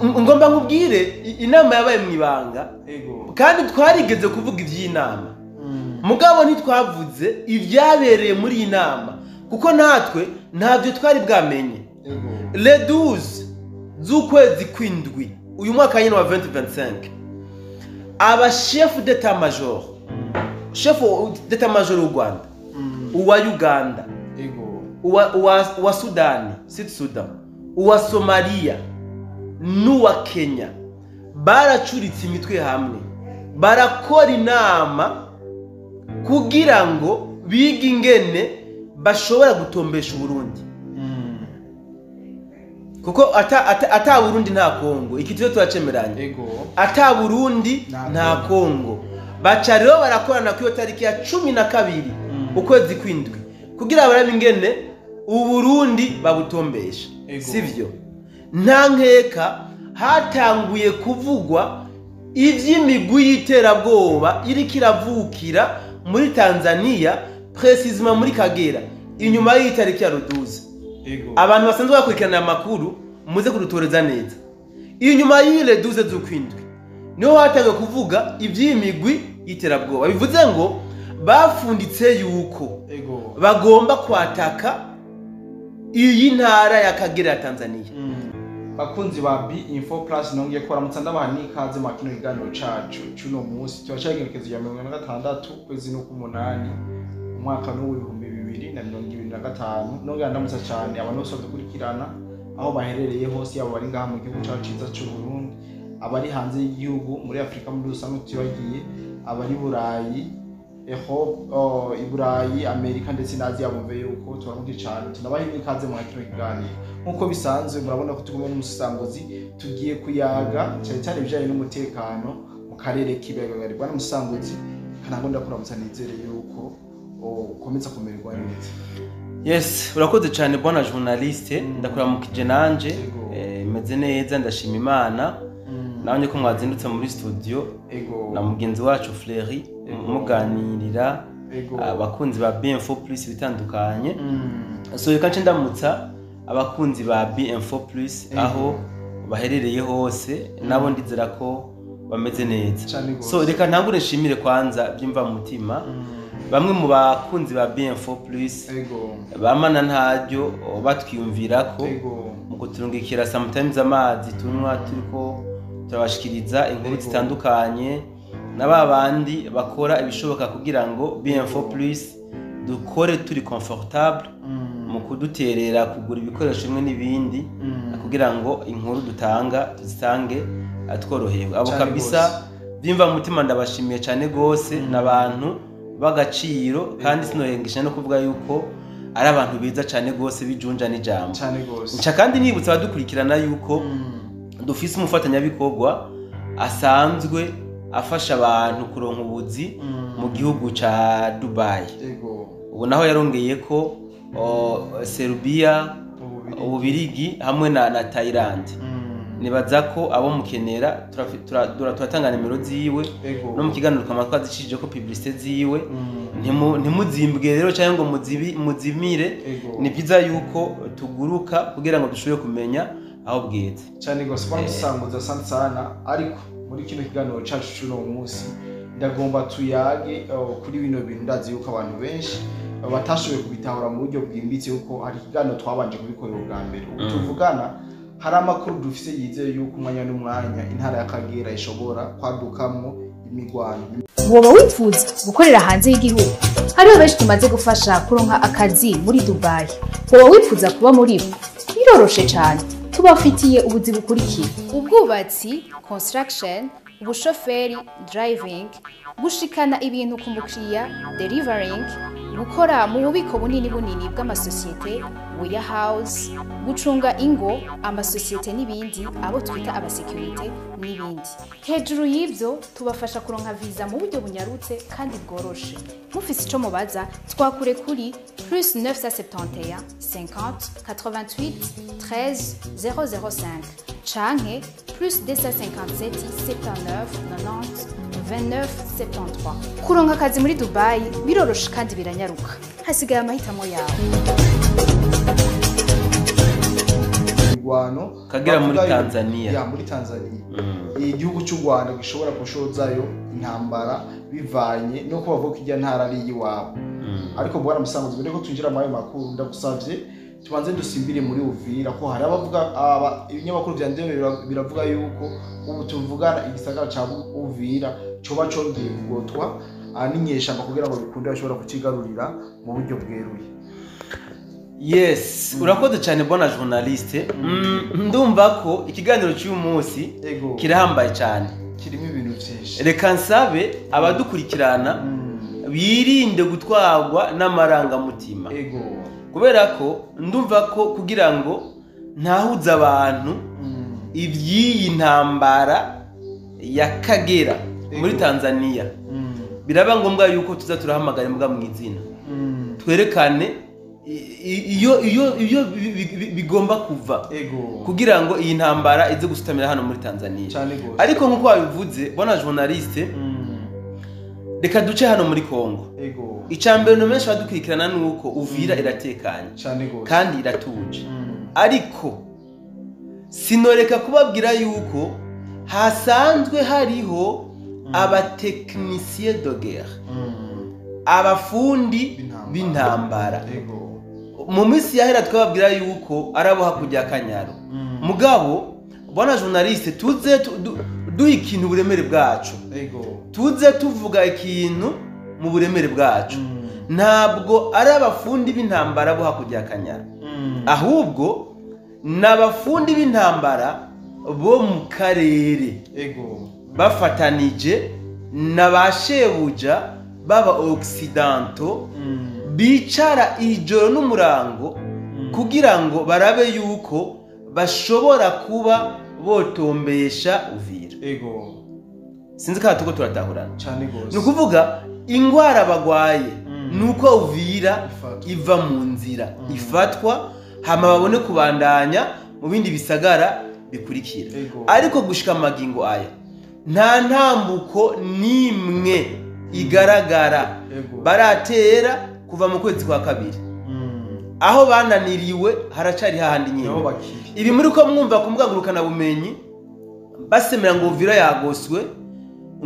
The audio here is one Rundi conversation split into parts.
ngomba nkubwire inama yabaye mu ibanga kandi twarigeze kuvuga iby'inama mugabo ntitwavuze ibyabereye muri iyi nama kuko natwe ntabyo twari bwamenye le 12 z'ukwezi kw'indwi uyu mwaka nyine wa 2025 aba chef d'état major chef d'état major w'u Rwanda uwa Uganda uwa Sudani Sud Sudan uwa Somalia n'uwa Kenya baracuritse imitwe hamwe barakora inama kugira ngo bige ingene bashobora gutombesha Burundi kuko ata Burundi nta Kongo ikitwe turacemeranye ata Burundi nta Kongo baca rero barakorana ku tariki ya 12 ukwezi kw'indwi kugira barabe ingene Uburundi babutombesha sivyo nta nkeka hatanguye kuvugwa ivy'imigwi y'iterabwoba iri kiravukira muri Tanzania precisement muri Kagera inyuma y'itariki ya 12 abantu basanzwe bakurikirana amakuru muze kudutoreza neza inyuma y'ile 12 z'ukwindwi niho hatangiye kuvuga ivy'imigwi y'iterabwoba bivuze ngo bafunditse yuko bagomba kwataka iyi ntara ya Kagera ya Tanzania bakunzi ba B-Info Plus nongeye ko ramutsa ndabaha nikaze mu kino kiganiro cacu cuno munsi twacagerekezo ya 2026 kwezi no kumunani umwaka no 2025 nongera ndamutsa cyane abantu bose bakurikirana aho baherereye hose yabo bari ngaha mu gihugu cyacu ciza cy'u Burundi abari hanze y'igihugu muri Afrika muri rusanzwe tubagiye abari Burayi Iburayi Amerika ndetse na Aziya bumve yuko turamugi cyane tunabaha nikaze mu kino kiganiro nkuko bisanzwe murabona ko tugumye n'umusangozi tugiye kuyaga cyane cyane bijanye n'umutekano mu karere k'ibagari bwa n'umusangozi kanango ndakuramutsa nizere yuko ukomeza kumererwa neza. Yes urakoze cyane bwana journaliste ndakuramukije nanje meze neza ndashima Imana nawe ko mwazindutse muri studio na mugenzi wacu Fleury muganirira abakunzi ba B-Info Plus bitandukanye so reka nce ndamutsa abakunzi ba B-Info Plus aho baherereye hose nabo ndizera ko bameze neza so reka ntangure nshimire kwanza byimva mu mutima bamwe mu bakunzi ba B-Info Plus bamana ntajyo batwiyumvirako mu kuturungikira sometimes amazi tunwa turiko turabashikiriza inkuru zitandukanye n'ababandi bakora ibishoboka kugira ngo B-Info Plus dukore turi comfortable mu kuduterera kugura ibikoresho bimwe n'ibindi kugira ngo inkuru dutanga tuzitange atworohewe abo kabisa bimva mu mutima ndabashimiye cyane gose n'abantu bagaciro kandi sinorengisha no kuvuga yuko ari abantu beza cyane gose bijunja n'ijambo cyane gose nca kandi nibutsa abadukurikirana yuko dufise umufatanya bikorwa asanzwe afasha abantu kuronka ubuzi mu gihugu ca Dubai ubu naho yarongeye ko Serbia Ububirigi hamwe na Thailand nibaza ko abo mukenera turatanga nimero ziwe no mu kiganiro kamatwa zicishije ko publicité ziwe ntimuzimbwe rero cyangwa ngo muzimire ni byiza yuko tuguruka kugira ngo dushobore kumenya aho bweze cyane gose bamusanguza sana ariko muri kino kiganiro cacu cuno munsi ndagomba tuyage kuri bino bintu ndazi yuko abantu benshi batashoboye kubitahura mu buryo bwimbitse yuko hari kiganiro twabanje kubikorera ubwa mbere tuvugana hari amakuru dufise yizeye yuko umwanya n'umwanya intara ya Kagera ishobora kwadukamwo imigwano woba wifuza gukorera hanze y'igihugu hariho benshi tumaze gufasha kuronka akazi muri Dubai woba wifuza kuba muri bo biroroshe cyane tubafitiye ubuzi bukurikira ubwubatsi construction ubushoferi driving gushikana ibintu ku mukiriya delivering gukora mu bubiko bunini bw'amasosiyete warehouse gucunga ingo amasosiyete n'ibindi abo twita abasecurity n'ibindi hejuru y'ibyo tubafasha kuronka visa mu buryo bunyarutse kandi bworoshe mufise ico mubaza twakure kuri +971 50 88 13 005 canke +257 79 90 29 73 kuronka akazi muri Dubai biroroshe kandi biranyaruka hasigaye amahitamo yawe mirwano kagera muri Tanzania ya muri Tanzania igihugu cy'u Rwanda gishobora gushozayo intambara bivanye no ko bavuga ijya ntara ari yiwabo ariko bwana musango zibone ko twinjira mu ayo makuru ndagusavye tubanze dusimbire muri Uvira ko hari abavuga ibinyamakuru vyandeye biravuga yuko ubu tuvugana igisagara ca Uvira coba congeye kugotwa n'inyeshamba kugira ngo bikunde bashobora kukigarurira mu buryo bweruye. Yes, urakoze cyane bona journaliste. Ndumva ko ikiganiro cy'uyu munsi kirahambaye cyane. Kirimo ibintu byinshi. Reka nsabe abadukurikirana birinde gutwarwa n'amarangamutima. Kubera ko ndumva ko kugira ngo ntahuza abantu iby'iyi ntambara ya Kagera muri Tanzania biraba ngombwa yuko tuza turahamagara imbwa mu izina twerekane iyo bigomba kuva kugira ngo iyi ntambara ize gusutamira hano muri Tanzania ariko nkuko wabivuze bona journaliste reka duce hano muri Kongo icambere no menshi badukurikirana nuko Uvira iratekanye kandi iratuje ariko sinoreka kubabwira yuko hasanzwe hariho abatekinisiye de guerre abafundi b'intambara mu minsi yahera twababwira yuko arabo hakujya Kanyaro mugabo bona journaliste tuze duha ikintu uburemere bwacu tuze tuvuga ikintu mu buremere bwacu ntabwo ari abafundi b'intambara bo hakujya Kanyaro ahubwo n'abafundi b'intambara bo mu karere bafatanije n'abashebuja baba occidentaux bicara ijoro n'umurango kugira ngo barabe yuko bashobora kuba botombesha Uvira sinzi ko tuko turatahurana ni ukuvuga ingwara bagwaye nuko Uvira iva mu nzira ifatwa hama babone kubandanya mu bindi bisagara bikurikira ariko gushika magingo aya nta ntambuko nimwe igaragara baratera kuva mu kwezi kwa kabiri aho bananiriwe haracari hahandi nyine ibi muri ko mwumva kumugagurukana bumenyi basemera ngo Uvira yagoswe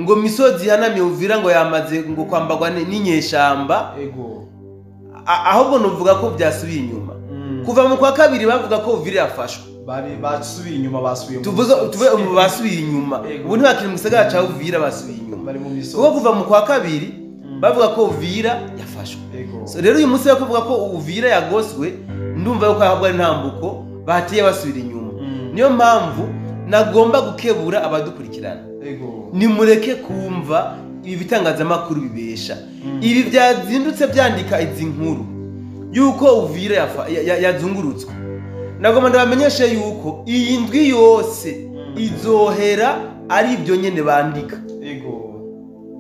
ngo misozi hanamye Uvira ngo yamaze ngo kwambagwa n'inyeshamba ahubwo nuvuga ko byasubiye inyuma kuva mu kwa kabiri bavuga ko Uvira yafashwe basubiye inyuma basubiye tuvuge basubiye inyuma ubu ntibakiri mu gisagara ca Uvira basubiye inyuma kuko kuva mu kwa kabiri bavuga ko Uvira yafashwe so rero uyu munsi yo kuvuga ko Uvira yagoswe ndumva yuko ahabwa intambuko batiye basubira inyuma niyo mpamvu nagomba gukebura abadukurikirana nimureke kumva ibi bitangazamakuru bibesha ibi byazindutse byandika izi nkuru yuko Uvira yazungurutswe nagomba ndabamenyeshe yuko iyi ndwi yose izohera ari ibyo nyene bandika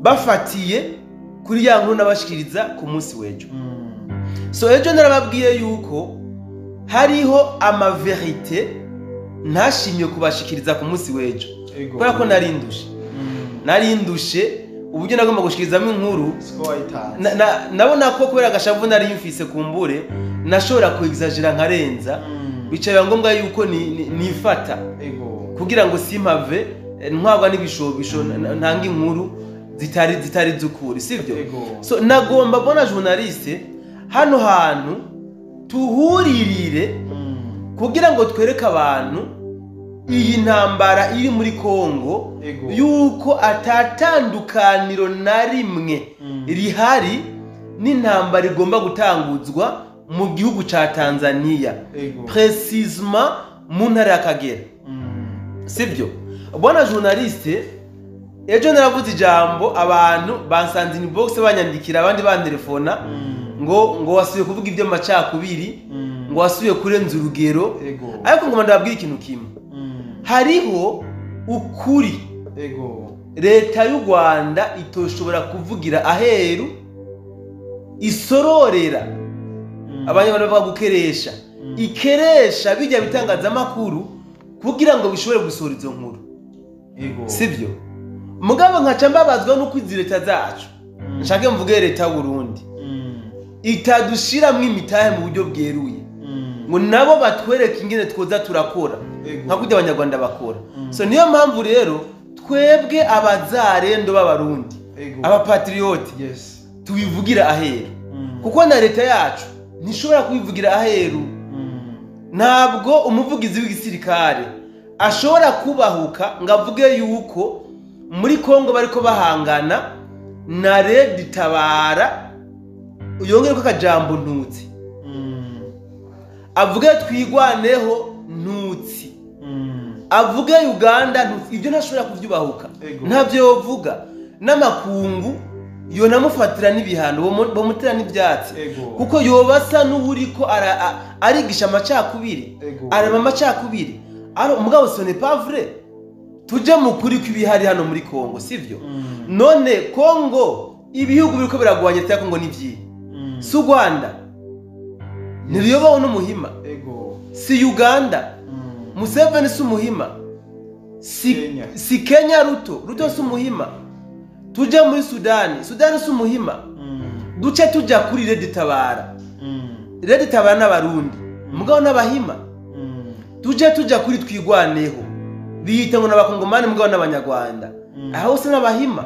bafatiye kuri ya nkuru nabashikiriza ku munsi w'ejo so ejo narababwiye yuko hariho amaverite ntashimye kubashikiriza ku munsi w'ejo kubera ko narindushe uburyo nagomba gushikirizamo inkuru nabona ko kubera agashavu nari mfise kumbure nashobora kuexagera nkarenza bicaye ngombwa yuko nifata kugira ngo simpave ntwagwa n'ibishobisho ntanga inkuru zitari zukuri sivyo so nagomba bona journaliste hano hantu tuhuririre kugira ngo twereke abantu iyi ntambara iri muri Kongo yuko atatandukaniro na rimwe rihari n'intambara igomba gutanguzwa mu gihugu ca Tanzania precisement mu ntara ya Kagera sivyo bona journaliste ejo naravuze ijambo abantu bansanze inbox banyandikira abandi bantelefona ngo wasubiye kuvuga ibyo macakubiri ngo wasubiye kurenza urugero ariko ngo ndababwira ikintu kimwe hariho ukuri leta y'u Rwanda itoshobora kuvugira aheru isororera abanyarwanda bavuga gukeresha ikeresha bijya bitangazamakuru kugira ngo bishobore gusohora izo nkuru sivyo mugabo nkaca mbabazwa nuko izi leta zacu nshake mvuge leta y'u Burundi itadushiramwe imitahe mu buryo bweruye ngo nabo batwereke ingene twoza turakora nka kujya abanyarwanda bakora so niyo mpamvu rero twebwe abazarendo b'abarundi abapatriote tubivugira aheru kuko na leta yacu ntishobora kubivugira aheru ntabwo umuvugizi w'igisirikare ashobora kubahuka ngo avuge yuko muri Kongo bariko bahangana na Red Tabara uyongere ko akajambo ntutsi avuge twigwaneho ntutsi avuge Uganda ntutsi ibyo ntashobora kuvyubahuka ntavyo yovuga n'amakungu yo namufatira n'ibihano bomutera n'ibyatsi kuko yobasa n'uburiko arigisha amacakubiri arema amacakubiri aro mugabo ce n'est pas vrai tuje mukuri kw'ibihari hano muri Kongo sivyo none Kongo ibihugu biriko biragwanye tya Kongo nivyi si Rwanda niriyobaho n'umuhima si Uganda Museveni si umuhima si Kenya Ruto si umuhima tuje muri Sudani si umuhima duce tujya kuri Red Tabara n'abarundi mugabo n'abahima tuje tujya kuri twigwaneho biyita ngo n'abakongomani mugabo n'abanyarwanda aho se n'abahima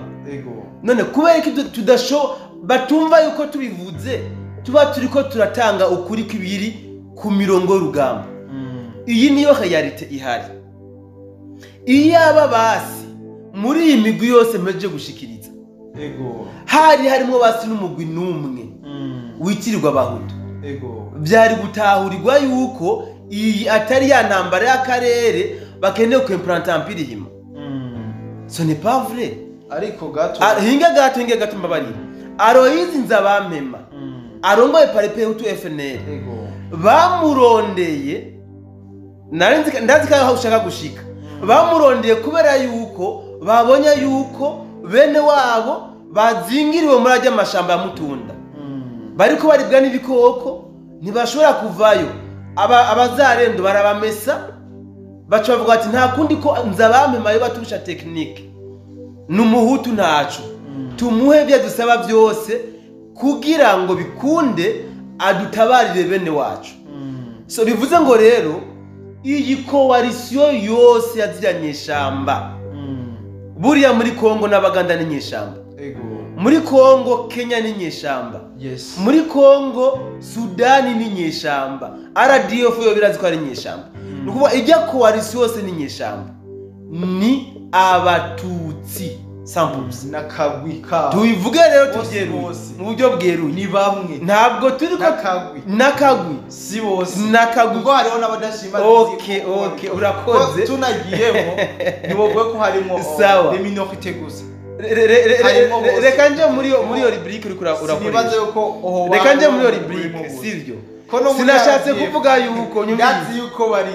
none kubera ko tudasho batumva yuko tubivuze tuba turiko turatanga ukuri kw'ibiri ku mirongo y'urugamba iyi niyo realite ihari iyaba basi muri iyi migwi yose mpeje gushikiriza harimo basi n'umugwi n'umwe witirirwa abahutu byari gutahurirwa yuko iyi atari ya ntambara y'akarere bakeneye kwimplanta empire hima ce n'est pas vrai ariko gato hinga gato mbabarira Aloyizi Nzabampema arongoye parepe hutu FNL bamurondeye ndazi ko ushaka gushika bamurondeye kubera yuko babonye yuko bene wabo bazingiriwe muri ajya amashamba ya Mutunda bariko baribwa n'ibikoko ntibashobora kuvayo abazarendo barabamesa baca bavuga ati nta kundi ko Nzabampema yo baturusha technique n'umuhutu ntacu tumuhe bya dusaba byose kugira ngo bikunde adutabarire bene wacu so bivuze ngo rero iyi coalition yose yaziranye shamba buriya muri Kongo n'Abaganda n'inyeshamba muri Kongo Kenya n'inyeshamba muri Kongo Sudani n'inyeshamba RDF yo birazi ko ari inyeshamba nukuvuga ijya coalition yose n'inyeshamba ni abatutsi samples nakagwi ka tubivuge rero tuvyeruye mu buryo bweruye ni bamwe ntabwo turi ko nakagwi si bose nakagwi ngo hariho n'abadashima okay urakoze tunagiyemo nibovuga ko harimo les minorités gusa reka nje muri iyo rubrique uri urakoresha nibaze yuko reka nje muri iyo rubrique sivyo sinashatse kuvuga yuko nyumvirize yuko bari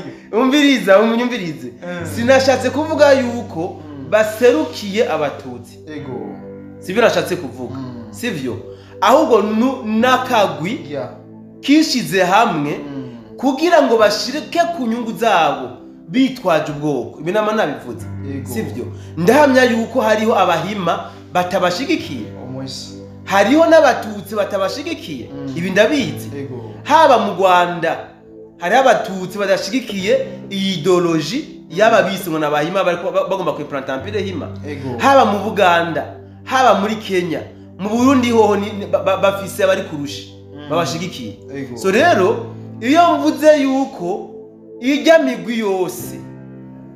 unyumvirize sinashatse kuvuga yuko baserukiye abatutsi sivyo nashatse kuvuga sivyo ahubwo nakagwi kishize hamwe kugira ngo bashirike ku nyungu zabo bitwaje ubwoko ibi nama nabivuze sivyo ndahamya yuko hariho abahima batabashigikiye hariho n'abatutsi batabashigikiye ibi ndabizi haba mu Rwanda hari abatutsi badashigikiye ideology yaba bisingo n'abahima bagomba kwimplanta empire hima haba mu Buganda haba muri Kenya mu Burundi hoho bafise abari kurushi babashigikiye so rero iyo mvuze yuko ijya migwi yose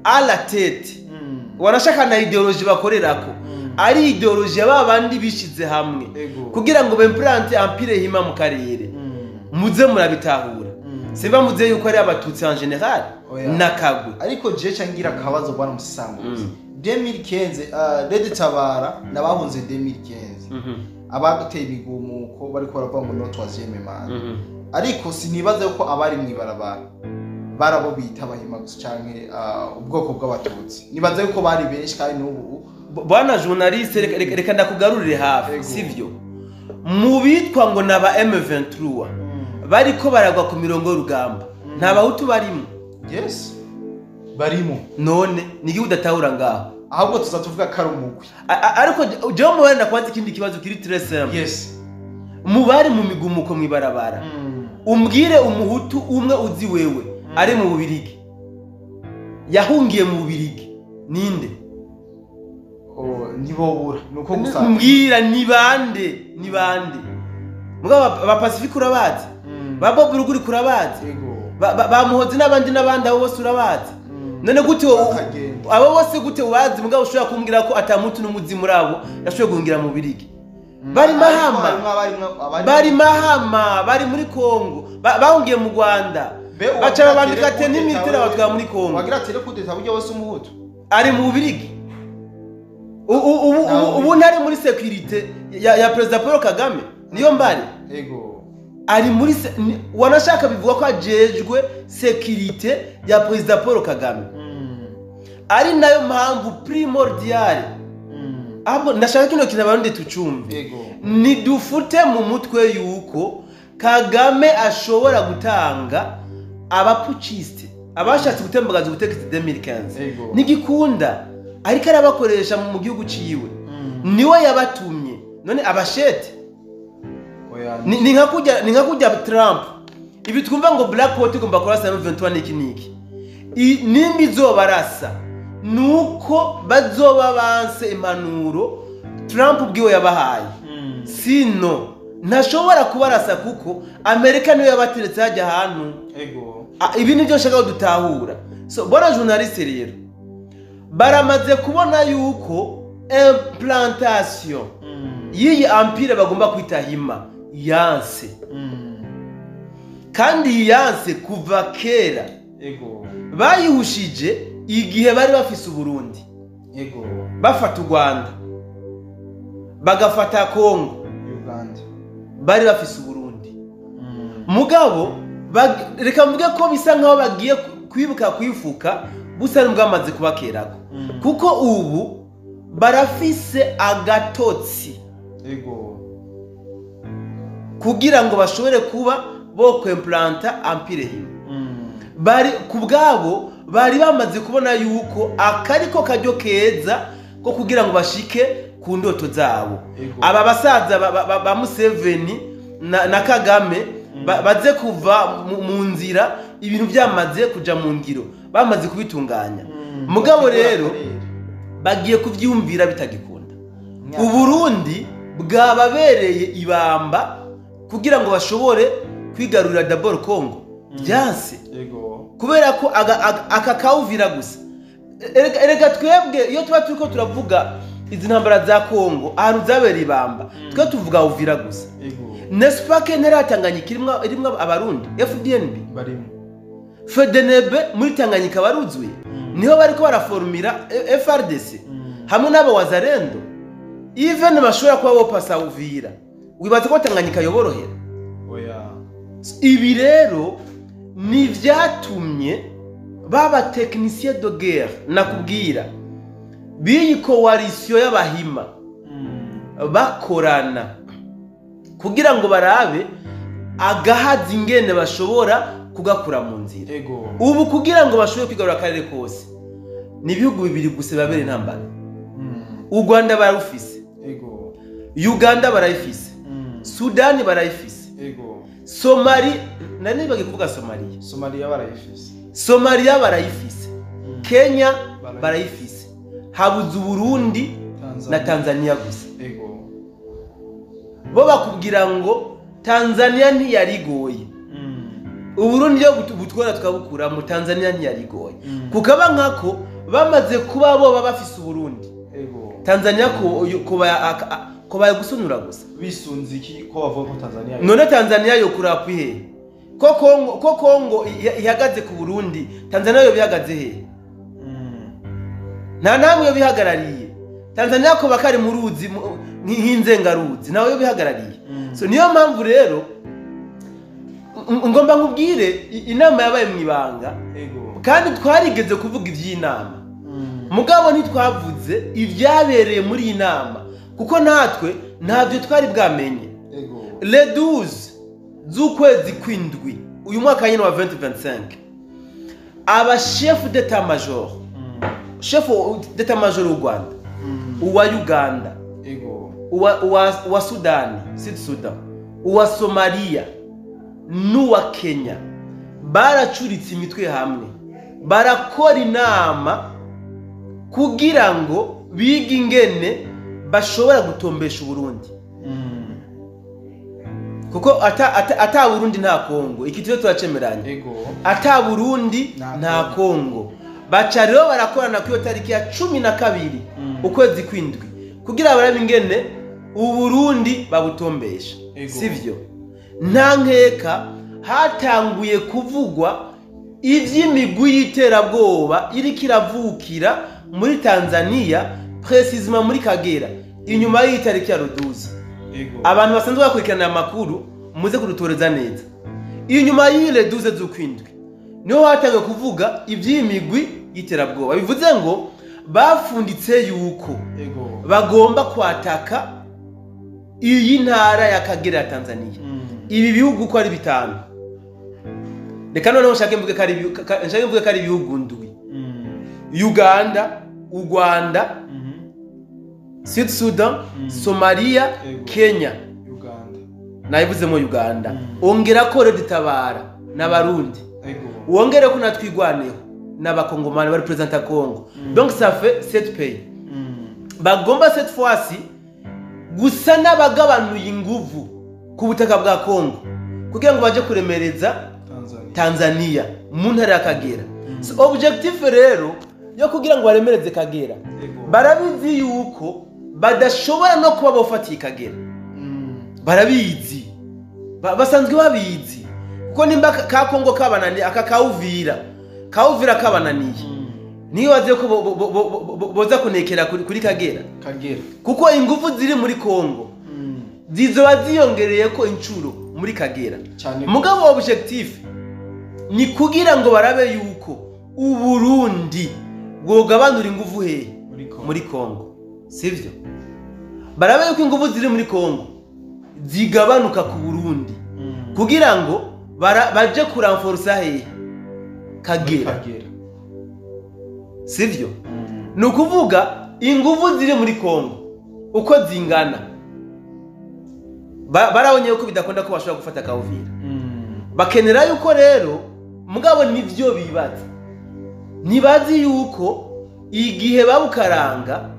à la tête wanashaka na ideology bakorerako ari ideology y'abandi bishize hamwe kugira ngo bemplante empire hima mu karere muze murabitahura simba muze yuko ari abatutsi en general nakagwe ariko je cangira kabazo bwana Musisanguzi 2015 Red Tabara nabahunze 2015 abateye ibigumuko bariko barava mu no troisième manda ariko sinibaza yuko abari mwibarabara barabo bita abahima gusa canke ubwoko bw'abatutsi nibaza yuko bari benshi kandi n'ubu bwana journaliste reka ndakugarurire hafi sivyo mu bitwa ngo naba M23 bariko baragwa ku mirongo y'urugamba nta bahutu barimo barimo none nigi udatahura ngaho ahubwo tuzatuvuga ko ari umugwi ariko je mubare nakwaza ikindi kibazo kiri très simple mu bari mu migumuko mwibarabara umbwire umuhutu umwe uzi wewe ari mu Bubirigi yahungiye mu Bubirigi ninde? Ntibobura nuko gusa mbwira ni bande mugabo ba Pacifique urabazi ba Bob Ruguri kurabazi ba Muhozi n'abandi abo bose urabazi none gute abo bose gute ubazi mugabo ushobora kumbwira ko atamutu n'umuzi muri abo yashoboye guhungira mu Bubirigi bari Mahama bari muri Kongo bahungiye mu Rwanda baca babandika ate n'imitera batwa muri Kongo wagira ati reko dutaburyo bose umuhutu ari mu Bubirigi ubu ntari muri security ya President Paul Kagame niyo mbari ari muri wanashaka bivuga ko ajejwe security ya President Paul Kagame ari nayo mpamvu primordial abo ndashaka kino kintu abarundi tucumve ni dufute mu mutwe yuko Kagame ashobora gutanga abapuciste abashatse gutembagaza ubutegetsi 2015 nigikunda ariko arabakoresha mu gihugu ciwe niwe yabatumye none abashete ni nka kujya Trump ibi twumva ngo Black Pot igomba kurasa mu 21 niki nimbi zobarasa nuko bazoba banse impanuro Trump ubwiwe yabahaye sino ntashobora kubarasa kuko Amerika niyo yabateretse hajya ahantu ibi nibyo nshaka dutahura so bona journaliste rero baramaze kubona yuko implantation yiyi empire bagomba kwitahima yanse kandi yanse kuva kera bayihushije igihe bari bafise Burundi bafata u Rwanda bagafata Kongo Uganda bari bafise Burundi mugabo reka mvuge ko bisa nkaho bagiye kwibuka kwifuka busa n'ubwamaze kubakerako kuko ubu barafise agatotsi kugira ngo bashobore kuba bo kwemplanta empire hino bari kubgabo bari bamaze kubona yuko akariko kajyo keza ko kugira ngo bashike ku ndoto zabo aba basaza ba Museveni na Kagame baze kuva mu nzira ibintu byamaze kuja mu ngiro bamaze kubitunganya mugabo rero bagiye kuvyumvira bitagikunda Uburundi bwababereye ibamba kugira ngo bashobore kwigarurira d'abord Congo byanse kubera ko aka kawuvira gusa erega twebwe iyo tuba turiko turavuga izi ntambara za Congo ahantu zabera ibamba twe tuvuga uvira gusa Nespake nteratanganyika irimwa abarundi FDNB barimo FDNB muri Tanganyika baruzuye niho bariko baraformira FRDC hamwe n'abo wazarendo even bashobora kuba bopasa uvira wibaze ko Tanganyika yoborohera ibi rero ni vyatumye baba technicien de guerre nakubwira biyi coalition y'abahima bakorana kugira ngo barabe agahazi ingene bashobora kugakura mu nzira ubu kugira ngo bashobore kwigarura akarere kose ni ibihugu bibiri gusa babere ntambara u Rwanda barufise Uganda barayifise Sudani barayifise Somali nani bagivuga Somalia barayifise Kenya barayifise habuze Burundi na Tanzania gusa bo bakubwira ngo Tanzania ntiyarigoye Uburundi yo gutwara tukabukura mu Tanzania ntiyarigoye kukaba nkako bamaze kuba bo bafise Burundi Tanzania ko bayagusunura gusa bisunze iki ko bavuga ko Tanzania none Tanzania yo kurapwihe ko Kongo ihagaze ku Burundi Tanzania yo bihagaze he nta namwe yo bihagarariye Tanzania ko bakari mu ruzi nk'inzengaruzi nawe yo bihagarariye so niyo mpamvu rero ngomba nkubwire inama yabaye mu ibanga kandi twarigeze kuvuga ivy'inama mugabo ntitwavuze ibyabereye muri iyi nama kuko natwe ntavyo twari bwamenye le 12 z'ukwezi kwindwi uyu mwaka nyine wa 2025 aba chef d'état major chef d'état major w'u Rwanda uwa Uganda uwa Sudani Sud Sudan uwa Somalia n'uwa Kenya baracuritse imitwe hamwe barakora inama kugira ngo bige ingene bashobora gutombesha Burundi kuko ata Burundi nta Kongo iki tuyo turacemeranye ata Burundi nta Kongo baca rero barakorana ku tariki ya 12 ukwezi kwindwi kugira barabe ingene Burundi babutombesha sivyo nta nkeka hatanguye kuvugwa ivy'imigwi y'iterabwoba iri kiravukira muri Tanzania precisement muri Kagera inyuma y'itariki ya Ruduzi abantu basanzwe bakurikirana amakuru muze kudutoreza neza inyuma y'ile duze z'ukwindwi niho hatangiye kuvuga ivy'imigwi y'iterabwoba bivuze ngo bafunditse yuko bagomba kwataka iyi ntara ya Kagera ya Tanzania ibi bihugu ko ari bitanu reka noneho nshake mvuge ko ari ibihugu ndwi Uganda u Rwanda South Sudan Somalia Kenya nayivuze mu Uganda ongera ko Reditabara n'abarundi wongere ko natwigwaneho n'abakongomani bari representa Congo donc ça fait 7 pays bagomba cette fois-ci gusa n'abagabanuye inguvu ku butaka bwa Congo kugira ngo baje kuremereza Tanzania mu ntara ya Kagera so objectif rero yo kugira ngo baremereze Kagera barabizi yuko badashobora no kuba bafatiye Kagera barabizi basanzwe babizi kuko nimba ka Kongo kabananiye aka Kawuvira kabananiye niyo waze ko boza kunekera kuri Kagera kuko ingufu ziri muri Kongo zizoba ziyongereye ko incuro muri Kagera mugabo objectif ni kugira ngo barabe yuko Burundi bwogabanura ingufu he muri Kongo sivyo barabe yuko ingufu ziri muri Kongo zigabanuka ku Burundi kugira ngo baje kuranforsa he Kagera sivyo nukuvuga ingufu ziri muri Kongo uko zingana barabonye yuko bidakunda ko bashobora gufata Kawuvira bakenera yuko rero mugabo nivyo bibaza nibazi yuko igihe babukaranga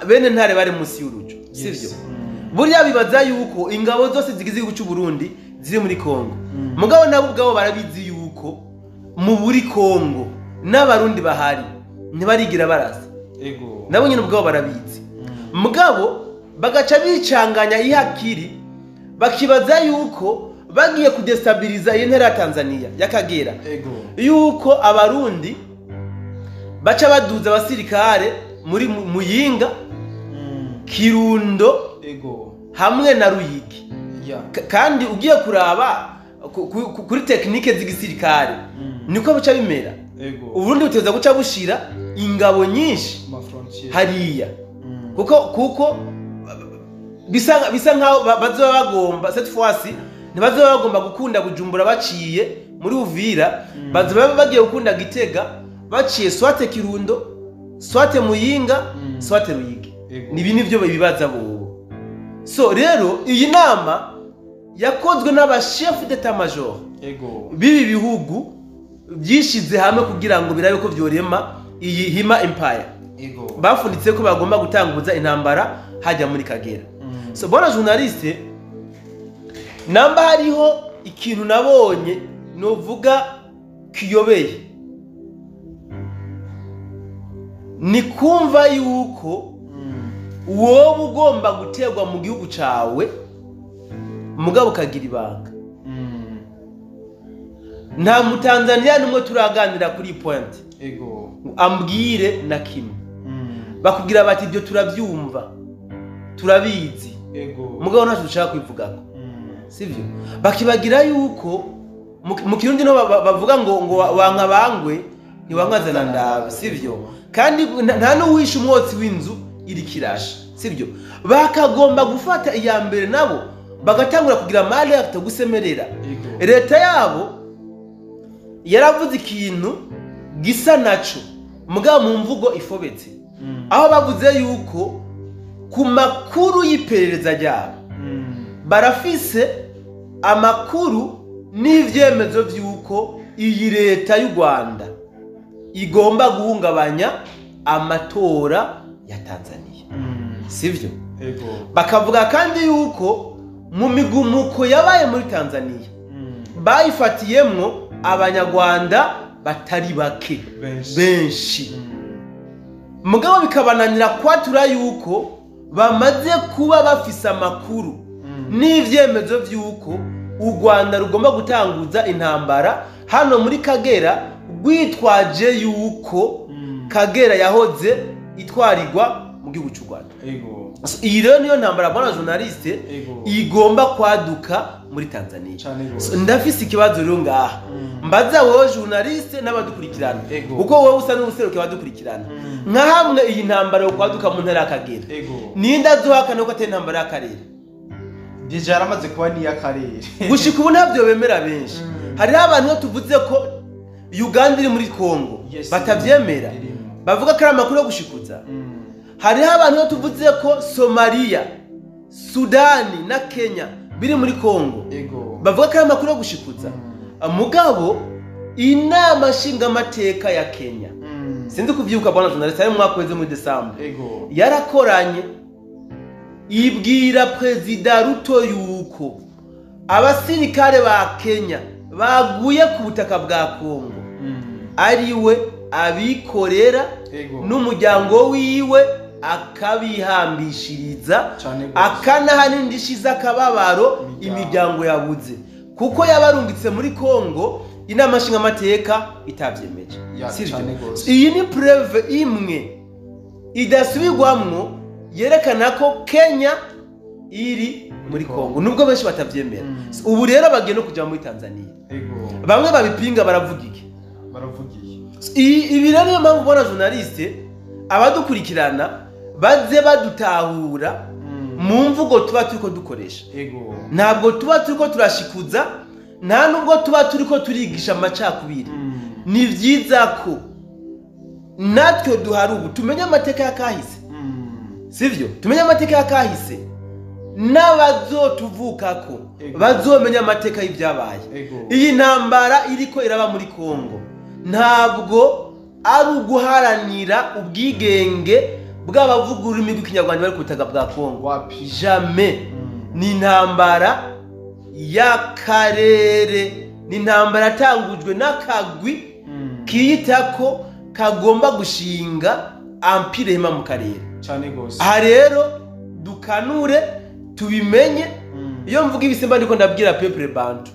bene ntare bari musi y'urujo sivyo burya bibaza yuko ingabo zose zigize igihugu cy'u Burundi ziri muri Kongo mugabo nabo ubwabo barabizi yuko mu buri Kongo n'abarundi bahari ntibarigira barasa nabo nyine ubwabo barabizi mugabo bagaca bicanganya ihakiri bakibaza yuko bagiye kudestabiliza iyi ntara ya Tanzania ya Kagera yuko abarundi baca baduza abasirikare muri Muyinga Kirundo hamwe na Ruyigi kandi ugiye kuraba kuri technique z'igisirikare niko bica bimera Uburundi buteza guca bushira ingabo nyinshi hariya kuko bisa nkaho bazoba bagomba cette fois-ci ntibazoba bagomba gukunda Bujumbura baciye muri Uvira bazoba bagiye gukunda Gitega baciye swate Kirundo swate Muyinga swate Ruyigi nibi nivyo bibaza bo so rero iyi nama yakozwe n'abachef d'état major bibi bihugu byishize hamwe kugira ngo birabe ko byorema iyi Hima Empire bafunditse ko bagomba gutanguza intambara hajya muri Kagera so bona journaliste namba hariho ikintu nabonye novuga kiyobeye ni kumva yuko wowe ugomba guterwa mu gihugu cawe mugabo kagira ibanga nta mutanzania numwe turaganira kuri point ambwire na kimwe bakubwira bati ibyo turabyumva turabizi mugabo ntacu dushaka kwivugako sivyo bakibagira yuko mu kirundi no bavuga ngo wanka bangwe ntiwankazana ndabe sivyo kandi nta n'uwisha umwotsi w'inzu iri kirasha sivyo bakagomba gufata iya mbere nabo bagatangura kugira mali afite gusemerera leta yabo yaravuze ikintu gisa naco mugabo mu mvugo ifobetse aho bavuze yuko ku makuru y'iperereza ryabo barafise amakuru n'ivyemezo vy'uko iyi leta y'u Rwanda igomba guhungabanya amatora ya Tanzania sivyo bakavuga kandi yuko mu migumuko yabaye muri Tanzania bayifatiyemwo abanyarwanda batari bake benshi mugabo bikabananira kwatura yuko bamaze kuba bafise amakuru n'ivyemezo vy'uko u Rwanda rugomba gutanguza intambara hano muri Kagera rwitwaje yuko Kagera yahoze itwarirwa mu gihugu cy'u Rwanda. Iyi rero niyo ntambara bwana journaliste igomba kwaduka muri Tanzania. Ndafise ikibazo rero ngaha. Mbaza wowe journaliste n'abadukurikirana. Kuko wowe usa n'ubuseruke badukurikirana. Nka hamwe iyi ntambara yo kwaduka mu ntara y'Akagera. Ninda duhakana ko atari intambara y'akarere. Deja yaramaze kuba ni y'akarere. Gushika ubu ntabyo bemera benshi. Hari abantu tuvuze ko Uganda iri muri Congo batavyemera. Bavuga ko ari amakuru yo gushikuza. Hari abantu tuvuze ko Somalia, Sudani na Kenya biri muri Congo. Bavuga ko ari amakuru yo gushikuza. Mugabo inama nshingamateka ya Kenya. Sinzi kuvyuka bwana journaliste ari mwaka weze muri December. Yarakoranye ibwira President Ruto yuko abasirikare ba Kenya baguye ku butaka bwa Congo. Ariwe abikorera n'umuryango wiwe akabihambishiriza akanahanindishiza akababaro imiryango yabuze kuko yabarungitse muri Congo inama nshingamateka itavyemeje. Iyi ni preuve imwe idasubirwamwo yerekana ko Kenya iri muri Congo nubwo benshi batavyemera. Ubu rero bagiye no kuja muri Tanzania. Bamwe babipinga baravuga iki? Ibi rero niyo mpamvu bona journaliste abadukurikirana baze badutahura mu mvugo tuba turiko dukoresha. Ntabwo tuba turiko turashikuza nta nubwo tuba turiko turigisha amacakubiri. Ni vyiza ko natwe duhari ubu tumenye amateka y'akahise. Sivyo? Tumenye amateka y'akahise. N'abazotuvukako bazomenya amateka y'ibyabaye. Iyi ntambara iriko iraba muri Congo ntabwo ari uguharanira ubwigenge bw'abavuga ururimi rw'ikinyarwanda bari ku butaka bwa Congo. Jamais. Ni intambara y'akarere, ni intambara yatangujwe n'akagwi kiyitako kagomba gushinga empire hema mu karere. Aha rero dukanure tubimenye. Iyo mvuga ibisemba ndiko ndabwira peuple bantu,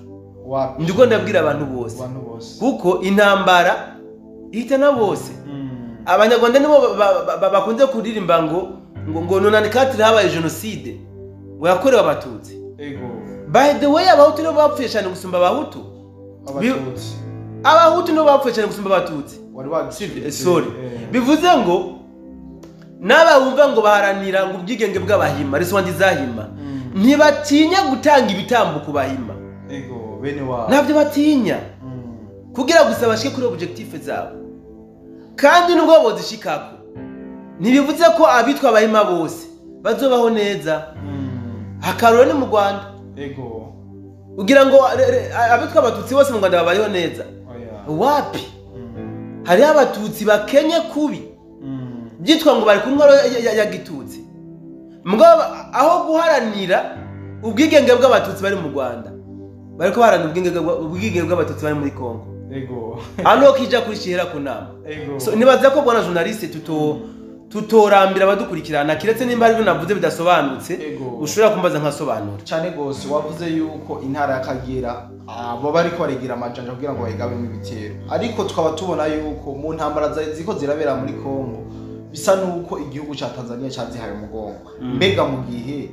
ndiko ndabwira abantu bose kuko intambara ihitana bose. Abanyarwanda nibo bakunze kuririmba ngo 94 habaye genocide ngo yakorewe abatutsi. By the way abahutu nibo bapfuye cyane gusumba abahutu. Abahutu nibo bapfuye cyane gusumba abatutsi. Sorry. Bivuze ngo n'abumva ngo baharanira ngo ubwigenge bw'abahima riswandi zahima ntibatinya gutanga ibitambo ku bahima. Bene wabo ntabyo batinya kugira gusa bashike kuri objectif zabo kandi nubwo bozishikako ntibivuze ko abitwa abahima bose bazobaho neza. Akaroro ni mu Rwanda ugira ngo abitwa abatutsi bose mu Rwanda babayeho neza. Wapi? Hari abatutsi bakenye kubi byitwa ngo bari ku ntwaro ya gitutsi. Mugabo aho guharanira ubwigenge bw'abatutsi bari mu Rwanda bariko baharanira ubwigenge bw'abatutsi bari muri Congo. Ano kija kurishira ku nama. So nibaza ko bwana journaliste tutorambira abadukurikirana kiretse nimba ari navuze bidasobanutse ushobora kumbaza nkasobanura cyane gose. Wavuze yuko intara y'Akagera abo bariko baregira amajanja kugira ngo bayigabe mu bitero, ariko tukaba tubona yuko mu ntambara ziko zirabera muri Congo bisa nuko igihugu ca Tanzania cyazihaye umugongo. Mbega mu gihe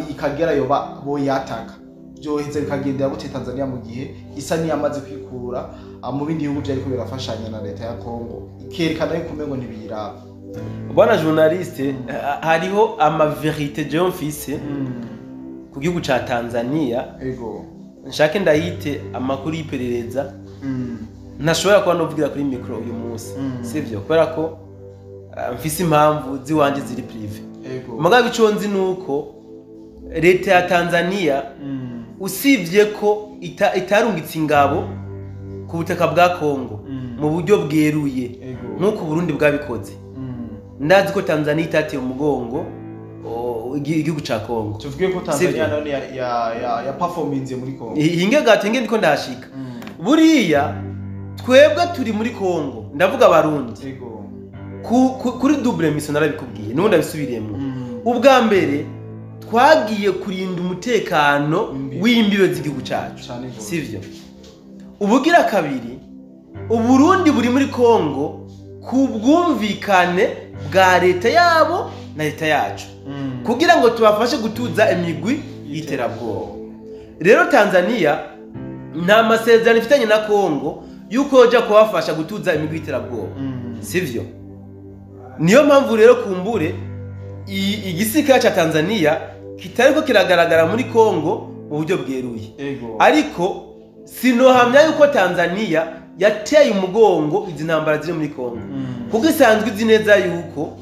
Ikagera yoba boyataka byoheze bikagendera gute Tanzania mu gihe isa niyamaze kwikura mu bindi bihugu byari ko birafashanya na leta ya Congo ikerekana yuko umengo ntibiyiraba. Bwana journaliste hariho ama verite je mfise ku gihugu ca Tanzania. Nshake ndahite amakuru y'iperereza ntashobora kuba novugira kuri micro uyu munsi. Sivyo kubera ko mfise impamvu ziwanje ziri prive. Mugabo ico nzi nuko leta ya Tanzania usibye ko itarungitse ingabo ku butaka bwa Kongo mu buryo bweruye nk'uko Burundi bwabikoze. Ndazi ko Tanzania itatiye umugongo igihugu ca Kongo. Tuvuge ko Tanzania none ya performance muri Kongo. Hinge gatenge ndiko ndashika. Buriya twebwe turi muri Kongo, ndavuga abarundi. Kuri double mission narabikubwiye, nubundi abisubiriyemo. Ubwa mbere twagiye kurinda umutekano w'imbibe z'igihugu cacu. Sivyo? Ubugira kabiri, Uburundi buri muri Kongo ku bwumvikane bwa leta yabo na leta yacu. Kugira ngo tubafashe gutuza imigwi y'iterabwoba. Rero Tanzania nta masezerano ifitanye na Kongo yuko hoja kubafasha gutuza imigwi y'iterabwoba. Sivyo? Niyo mpamvu rero kumbure igisirikare ca Tanzania kitariko kiragaragara muri Kongo mu buryo bweruye. Ariko sinohamya yuko Tanzania yateye umugongo izi ntambara ziri muri Kongo. Kuko isanzwe izi neza yuko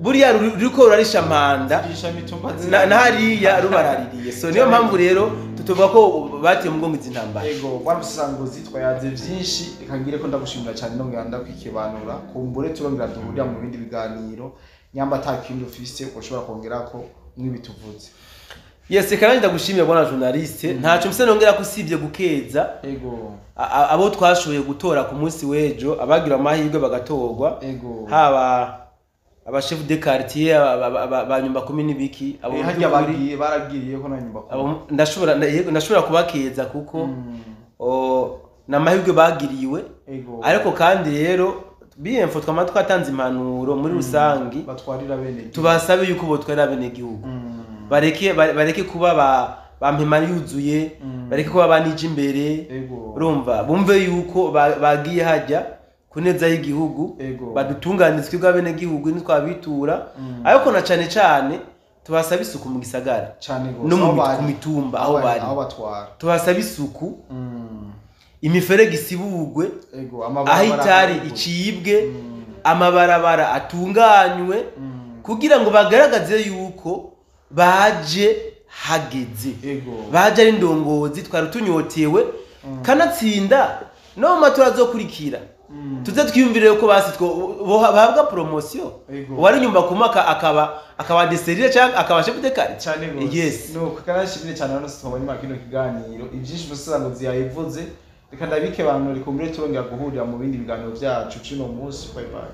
buriya ruriko rurarisha mpanda na hariya rubaraririye. So niyo mpamvu rero tutuvuga ko bateye umugongo izi ntambara. Bwana Musangozi twayaze vyinshi, ikangire ko ndagushimira cyane no nganda kwikibanura. Kumbure turongera duhurira mu bindi biganiro. Nyamba atakindi ufise ushobora kongera ko mwibituvuze. Yes, kandi ndagushimira bwana journaliste. Ntaco mse nongera kusibye gukeza. Abo twashoboye gutora ku munsi wejo, abagira amahirwe bagatorwa. Haba abachef de quartier, abanyumba komini biki, abo hajya bagiye baragiriye ko nanyumba ko. Ndashobora kubakeza kuko namahirwe bagiriwe. Ariko kandi rero BMF twama twatanze impanuro muri rusangi batwarira bene tubasabe yuko botwarira bene gihugu bareke kuba bampema yuzuye bareke kuba banije imbere urumva bumve yuko bagiye hajya kuneza y'igihugu badutunganizwe bwa bene gihugu ni twabitura ariko na cyane tubasaba isuku mu gisagara no mu mitumba aho bari tubasaba isuku imiferege isibugwe aho itari icibwe amabarabara atunganywe kugira ngo bagaragaze yuko baje hageze baje ari ndongozi twari tunyotewe kanatsinda no matora zokurikira tuze twiyumvire ko basi bahabwa promotion wari nyumba kumaka akaba deserire cyangwa akaba chef de quartier cyane yes no kanashimire cyane hano twabonye makino kiganiro ibyinshi Musangozi yayivuze reka ndabike bantu rikumbure turongera guhurira mu bindi biganiro byacu cino munsi bye bye.